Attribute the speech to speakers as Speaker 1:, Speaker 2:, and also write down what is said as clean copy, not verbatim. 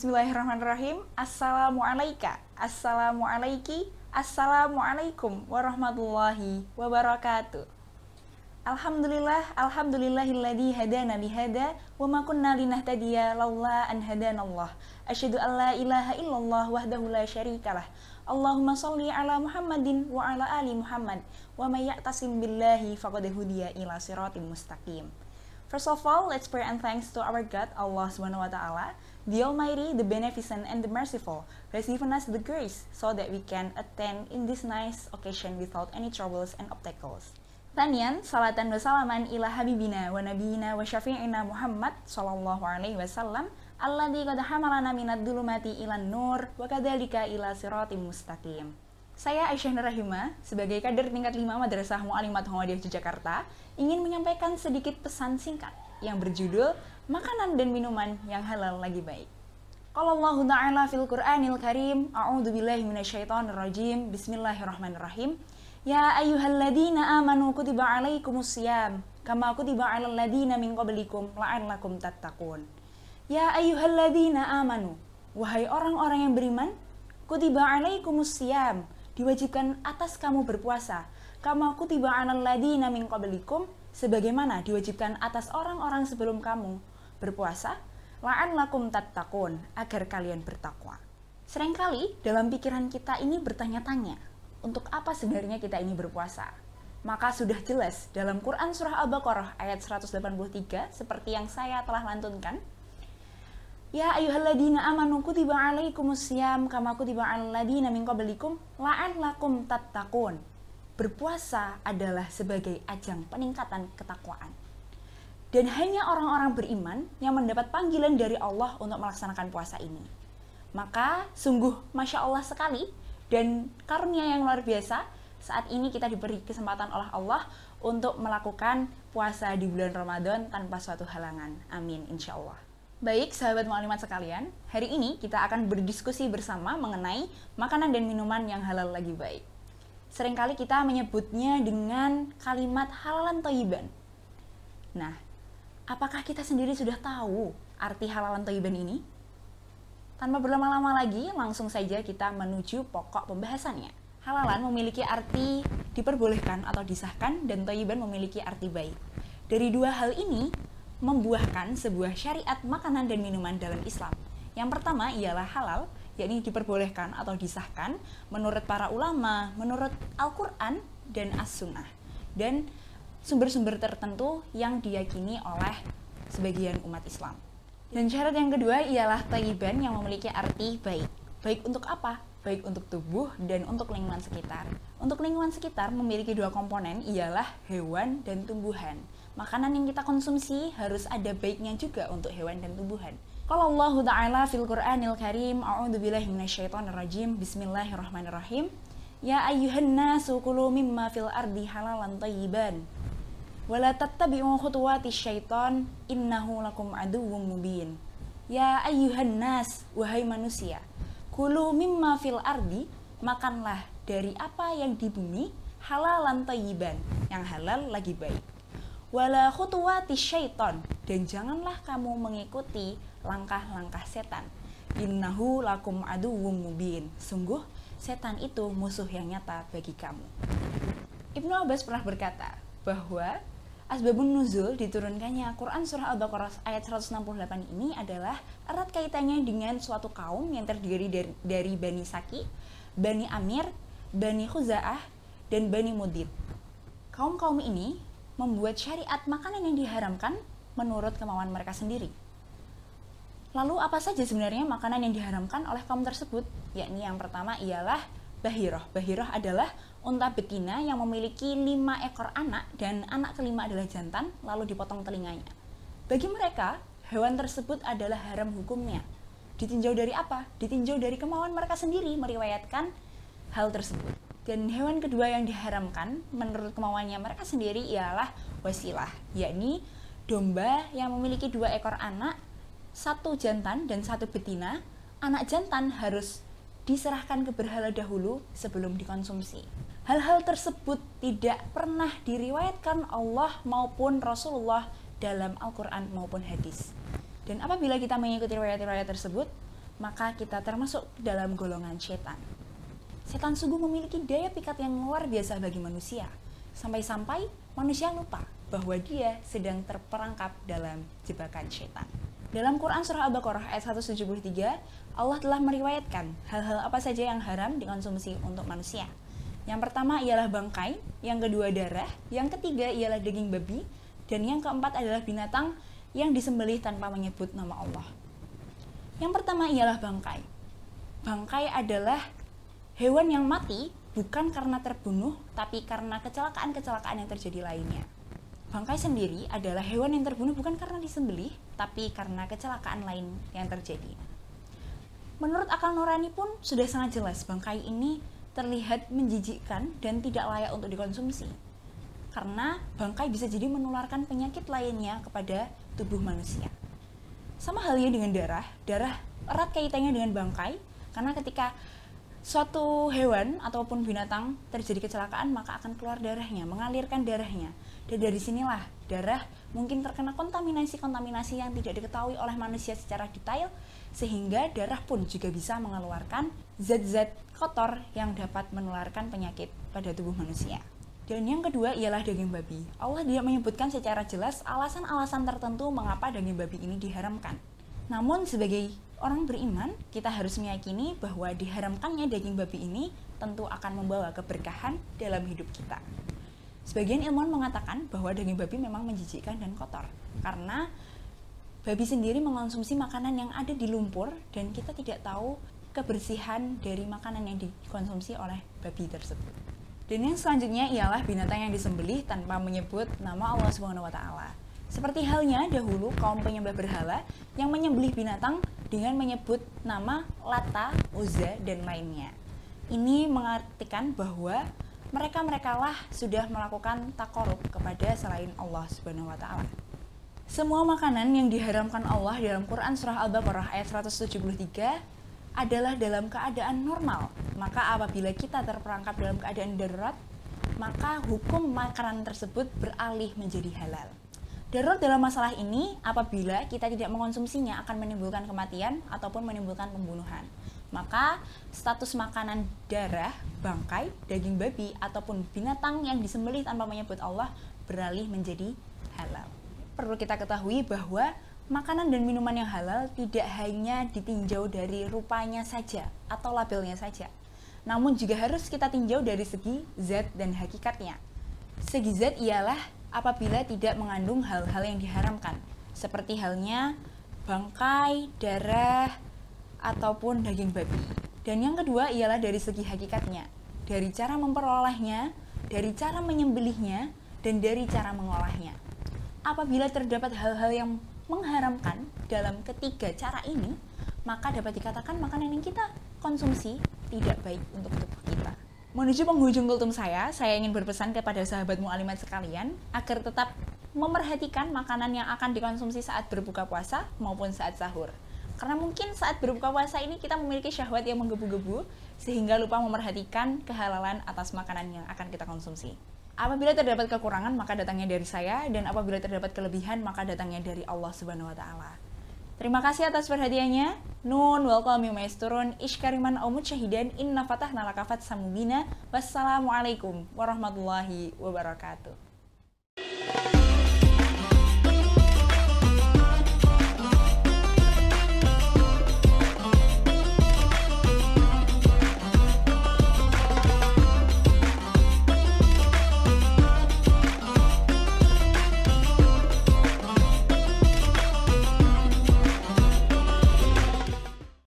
Speaker 1: Bismillahirrahmanirrahim. Assalamualaikum, assalamualaiki, assalamualaikum warahmatullahi wabarakatuh. Alhamdulillahilladzi hadana lihada wa ma kunna linahtadiya laula an hadanallah. Asyhadu an la ilaha illallah wahdahu la syarikalah. Allahumma shalli ala Muhammadin wa ala ali Muhammad wa may ya'tasim billahi faqad hudiya ila siratim mustaqim. First of all, let's pray and thanks to our God, Allah Subhanahu wa Ta'ala, the Almighty, the Beneficent, and the Merciful, who has given us the grace so that we can attend in this nice occasion without any troubles and obstacles. Tanian, salatan wa salaman ila habibina wa nabiyina wa syafi'ina Muhammad sallallahu alaihi wasallam alladzi qad hamalana minad dhulumati ilan nur wa kadzalika ila siratim mustaqim. Saya Aisyah Nur Rahimah, sebagai kader tingkat 5 Madrasah Mu'allimat Muhammadiyah Yogyakarta, ingin menyampaikan sedikit pesan singkat yang berjudul Makanan dan Minuman yang Halal Lagi Baik. Qala Allahu Ta'ala fil Qur'anil Karim, A'udzu billahi minasyaitonir rajim. Bismillahirrahmanirrahim. Ya ayyuhalladzina amanu kutiba 'alaikumusiyam kama kutiba 'alal ladzina min qablikum la'allakum tattaqun. Ya ayyuhalladzina amanu, wahai orang-orang yang beriman, kutiba 'alaikumusiyam, diwajibkan atas kamu berpuasa, kama kutiba 'alal ladzina min qablikum, sebagaimana diwajibkan atas orang-orang sebelum kamu berpuasa, la'allakum tattaqun, agar kalian bertakwa. Seringkali dalam pikiran kita ini bertanya-tanya, untuk apa sebenarnya kita ini berpuasa? Maka sudah jelas dalam Quran surah Al-Baqarah ayat 183 seperti yang saya telah lantunkan. Ya ayyuhalladzina amanu kutiba 'alaikumusiyam kama kutiba 'alal ladzina min qablikum la'allakum tattaqun. Berpuasa adalah sebagai ajang peningkatan ketakwaan. Dan hanya orang-orang beriman yang mendapat panggilan dari Allah untuk melaksanakan puasa ini. Maka sungguh Masya Allah sekali dan karunia yang luar biasa saat ini kita diberi kesempatan oleh Allah untuk melakukan puasa di bulan Ramadan tanpa suatu halangan. Amin insya Allah. Baik sahabat mu'allimat sekalian, hari ini kita akan berdiskusi bersama mengenai makanan dan minuman yang halal lagi baik. Seringkali kita menyebutnya dengan kalimat halalan thayyiban. Nah, apakah kita sendiri sudah tahu arti halalan thayyiban ini? Tanpa berlama-lama lagi, langsung saja kita menuju pokok pembahasannya. Halalan memiliki arti diperbolehkan atau disahkan, dan thayyiban memiliki arti baik. Dari dua hal ini, membuahkan sebuah syariat makanan dan minuman dalam Islam. Yang pertama ialah halal, yakni diperbolehkan atau disahkan menurut para ulama, menurut Al-Quran dan As-Sunnah, dan sumber-sumber tertentu yang diyakini oleh sebagian umat Islam. Dan syarat yang kedua ialah thayyiban yang memiliki arti baik. Baik untuk apa? Baik untuk tubuh dan untuk lingkungan sekitar. Untuk lingkungan sekitar memiliki dua komponen, ialah hewan dan tumbuhan. Makanan yang kita konsumsi harus ada baiknya juga untuk hewan dan tumbuhan. Qala Allahu Ta'ala fil Qur'anil Karim, A'udzu billahi minasyaitonir rajim. Bismillahirrahmanirrahim. Ya ayyuhan nasu kulu mimma fil ardi halalan thayyiban wa la tattabi'u khutuwatis syaiton innahu lakum aduwwum mubin. Ya ayyuhan nas, wahai manusia, kulu mimma fil ardi, makanlah dari apa yang di bumi, halalan thayyiban, yang halal lagi baik. Wala khutuwati syaiton, dan janganlah kamu mengikuti langkah-langkah setan. Innahu lakum aduwwum mubin, sungguh setan itu musuh yang nyata bagi kamu. Ibnu Abbas pernah berkata bahwa asbabun nuzul diturunkannya Quran surah Al-Baqarah ayat 168 ini adalah erat kaitannya dengan suatu kaum yang terdiri dari Bani Saki, Bani Amir, Bani Khuza'ah, dan Bani Mudid. Kaum-kaum ini membuat syariat makanan yang diharamkan menurut kemauan mereka sendiri. Lalu apa saja sebenarnya makanan yang diharamkan oleh kaum tersebut? Yakni yang pertama ialah bahiroh. Bahiroh adalah unta betina yang memiliki 5 ekor anak dan anak kelima adalah jantan, lalu dipotong telinganya. Bagi mereka, hewan tersebut adalah haram hukumnya. Ditinjau dari apa? Ditinjau dari kemauan mereka sendiri meriwayatkan hal tersebut. Dan hewan kedua yang diharamkan menurut kemauannya mereka sendiri ialah wasilah, yakni domba yang memiliki 2 ekor anak, 1 jantan dan 1 betina. Anak jantan harus diserahkan ke berhala dahulu sebelum dikonsumsi. Hal-hal tersebut tidak pernah diriwayatkan Allah maupun Rasulullah dalam Al-Quran maupun hadis. Dan apabila kita mengikuti riwayat-riwayat tersebut, maka kita termasuk dalam golongan setan. Setan sungguh memiliki daya pikat yang luar biasa bagi manusia, sampai-sampai manusia lupa bahwa dia sedang terperangkap dalam jebakan setan. Dalam Quran Surah Al-Baqarah ayat 173, Allah telah meriwayatkan hal-hal apa saja yang haram dikonsumsi untuk manusia. Yang pertama ialah bangkai, yang kedua darah, yang ketiga ialah daging babi, dan yang keempat adalah binatang yang disembelih tanpa menyebut nama Allah. Yang pertama ialah bangkai. Bangkai adalah hewan yang mati bukan karena terbunuh, tapi karena kecelakaan-kecelakaan yang terjadi lainnya. Bangkai sendiri adalah hewan yang terbunuh bukan karena disembelih, tapi karena kecelakaan lain yang terjadi. Menurut akal nurani pun sudah sangat jelas bangkai ini terlihat menjijikkan dan tidak layak untuk dikonsumsi. Karena bangkai bisa jadi menularkan penyakit lainnya kepada tubuh manusia. Sama halnya dengan darah erat kaitannya dengan bangkai, karena ketika suatu hewan ataupun binatang terjadi kecelakaan maka akan keluar darahnya, mengalirkan darahnya. Dan dari sinilah darah mungkin terkena kontaminasi yang tidak diketahui oleh manusia secara detail, sehingga darah pun juga bisa mengeluarkan zat-zat kotor yang dapat menularkan penyakit pada tubuh manusia. Dan yang kedua ialah daging babi. Allah tidak menyebutkan secara jelas alasan-alasan tertentu mengapa daging babi ini diharamkan. Namun sebagai orang beriman, kita harus meyakini bahwa diharamkannya daging babi ini tentu akan membawa keberkahan dalam hidup kita. Sebagian ilmuwan mengatakan bahwa daging babi memang menjijikkan dan kotor, karena babi sendiri mengonsumsi makanan yang ada di lumpur dan kita tidak tahu kebersihan dari makanan yang dikonsumsi oleh babi tersebut. Dan yang selanjutnya ialah binatang yang disembelih tanpa menyebut nama Allah Subhanahu wa Ta'ala. Seperti halnya dahulu kaum penyembah berhala yang menyembelih binatang dengan menyebut nama Lata, Uzza, dan lainnya. Ini mengartikan bahwa mereka lah sudah melakukan takorub kepada selain Allah Subhanahu wa Ta'ala. Semua makanan yang diharamkan Allah dalam Quran Surah Al-Baqarah ayat 173 adalah dalam keadaan normal. Maka apabila kita terperangkap dalam keadaan darurat, maka hukum makanan tersebut beralih menjadi halal. Darurat dalam masalah ini apabila kita tidak mengonsumsinya akan menimbulkan kematian ataupun menimbulkan pembunuhan. Maka status makanan darah, bangkai, daging babi ataupun binatang yang disembelih tanpa menyebut Allah beralih menjadi halal. Perlu kita ketahui bahwa makanan dan minuman yang halal tidak hanya ditinjau dari rupanya saja atau labelnya saja, namun juga harus kita tinjau dari segi zat dan hakikatnya. Segi zat ialah apabila tidak mengandung hal-hal yang diharamkan, seperti halnya bangkai, darah, ataupun daging babi. Dan yang kedua ialah dari segi hakikatnya, dari cara memperolehnya, dari cara menyembelihnya, dan dari cara mengolahnya. Apabila terdapat hal-hal yang mengharamkan dalam ketiga cara ini, maka dapat dikatakan makanan yang kita konsumsi tidak baik untuk tubuh kita. Menuju penghujung kultum saya ingin berpesan kepada sahabat mu'alimat sekalian agar tetap memerhatikan makanan yang akan dikonsumsi saat berbuka puasa maupun saat sahur. Karena mungkin saat berbuka puasa ini kita memiliki syahwat yang menggebu-gebu sehingga lupa memerhatikan kehalalan atas makanan yang akan kita konsumsi. Apabila terdapat kekurangan maka datangnya dari saya, dan apabila terdapat kelebihan maka datangnya dari Allah Subhanahu wa Ta'ala. Terima kasih atas perhatiannya. Nun wal qalami maisturun iskariman aw mutsyahidan inna fatahna laka fathan mubina. Wassalamualaikum warahmatullahi wabarakatuh.